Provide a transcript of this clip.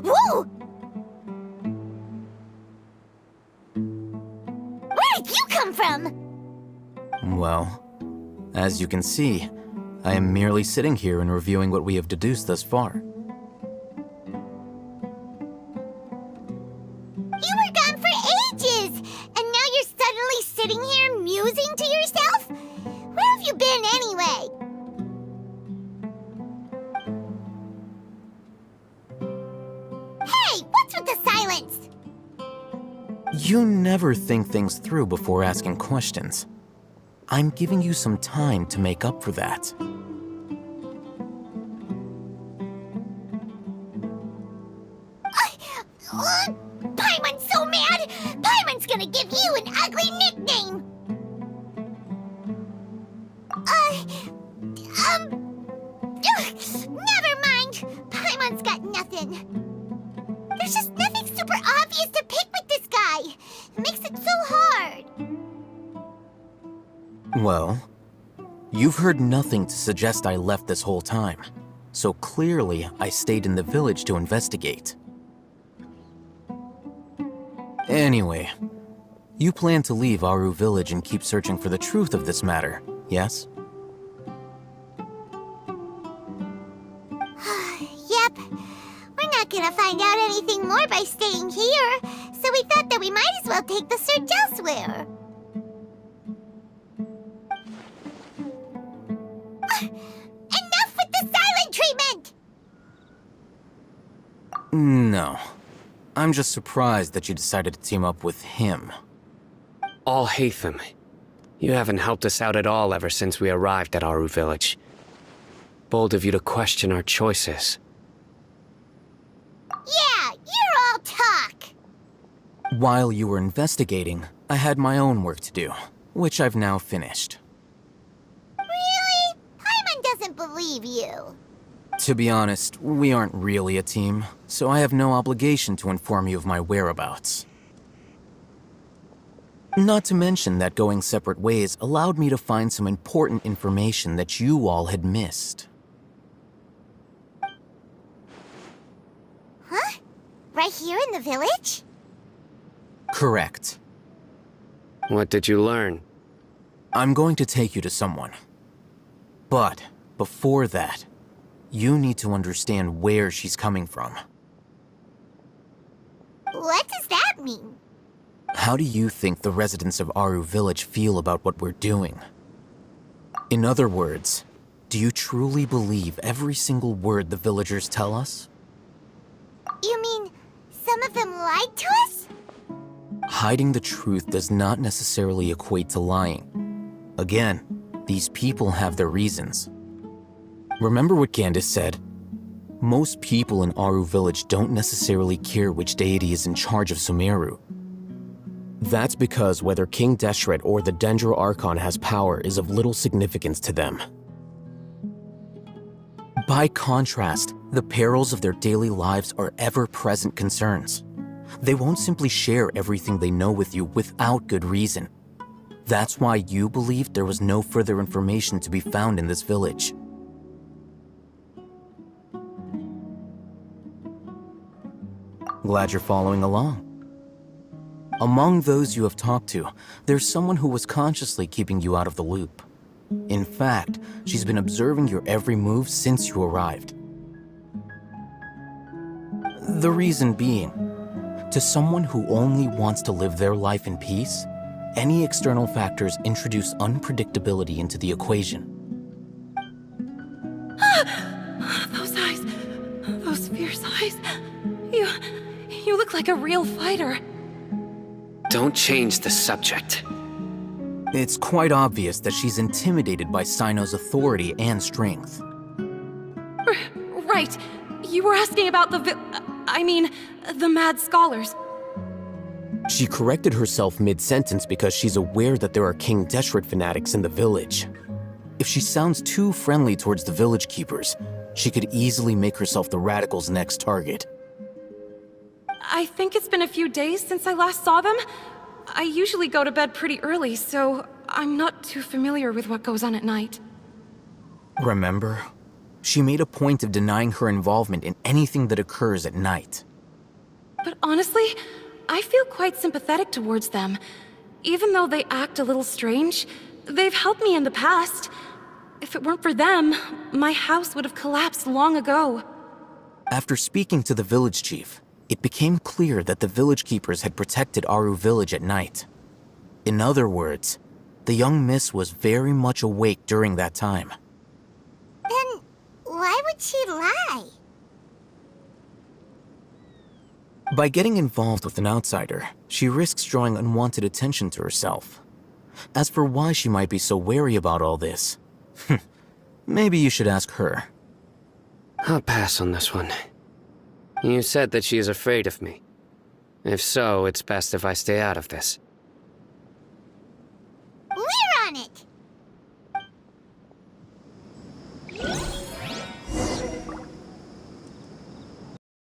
Whoa! Where did you come from? Well, as you can see, I am merely sitting here and reviewing what we have deduced thus far. You were gone for ages! And now you're suddenly sitting here musing to yourself? Where have you been anyway? Hey, what's with the silence? You never think things through before asking questions. I'm giving you some time to make up for that. Paimon's so mad! Paimon's gonna give you an ugly nickname! Never mind! Paimon's got nothing. There's just nothing super obvious to pick with this guy. It makes it so hard. Well, you've heard nothing to suggest I left this whole time, so clearly I stayed in the village to investigate. Anyway, you plan to leave Aru village and keep searching for the truth of this matter, yes? Yep. We're not gonna find out anything more by staying here, so we thought that we might as well take the search elsewhere. Enough with the silent treatment! No. I'm just surprised that you decided to team up with him. Alhaitham, you haven't helped us out at all ever since we arrived at Aru village. Bold of you to question our choices. Yeah, you're all talk! While you were investigating, I had my own work to do, which I've now finished. Really? Paimon doesn't believe you. To be honest, we aren't really a team, so I have no obligation to inform you of my whereabouts. Not to mention that going separate ways allowed me to find some important information that you all had missed. Huh? Right here in the village? Correct. What did you learn? I'm going to take you to someone. But before that, you need to understand where she's coming from. What does that mean? How do you think the residents of Aru village feel about what we're doing? In other words, do you truly believe every single word the villagers tell us? You mean, some of them lied to us? Hiding the truth does not necessarily equate to lying. Again, these people have their reasons. Remember what Candace said? Most people in Aru village don't necessarily care which deity is in charge of Sumeru. That's because whether King Deshret or the Dendro Archon has power is of little significance to them. By contrast, the perils of their daily lives are ever-present concerns. They won't simply share everything they know with you without good reason. That's why you believed there was no further information to be found in this village. Glad you're following along. Among those you have talked to, there's someone who was consciously keeping you out of the loop. In fact, she's been observing your every move since you arrived. The reason being, to someone who only wants to live their life in peace, any external factors introduce unpredictability into the equation. Those eyes, those fierce eyes. You look like a real fighter. Don't change the subject. It's quite obvious that she's intimidated by Sino's authority and strength. Right. You were asking about the the mad scholars. She corrected herself mid-sentence because she's aware that there are King Deshret fanatics in the village. If she sounds too friendly towards the village keepers, she could easily make herself the radicals' next target. I think it's been a few days since I last saw them. I usually go to bed pretty early, so I'm not too familiar with what goes on at night. Remember? She made a point of denying her involvement in anything that occurs at night. But honestly, I feel quite sympathetic towards them. Even though they act a little strange, they've helped me in the past. If it weren't for them, my house would have collapsed long ago. After speaking to the village chief, it became clear that the village keepers had protected Aru village at night. In other words, the young miss was very much awake during that time. Then why would she lie? By getting involved with an outsider, she risks drawing unwanted attention to herself. As for why she might be so wary about all this, maybe you should ask her. I'll pass on this one. You said that she is afraid of me. If so, it's best if I stay out of this.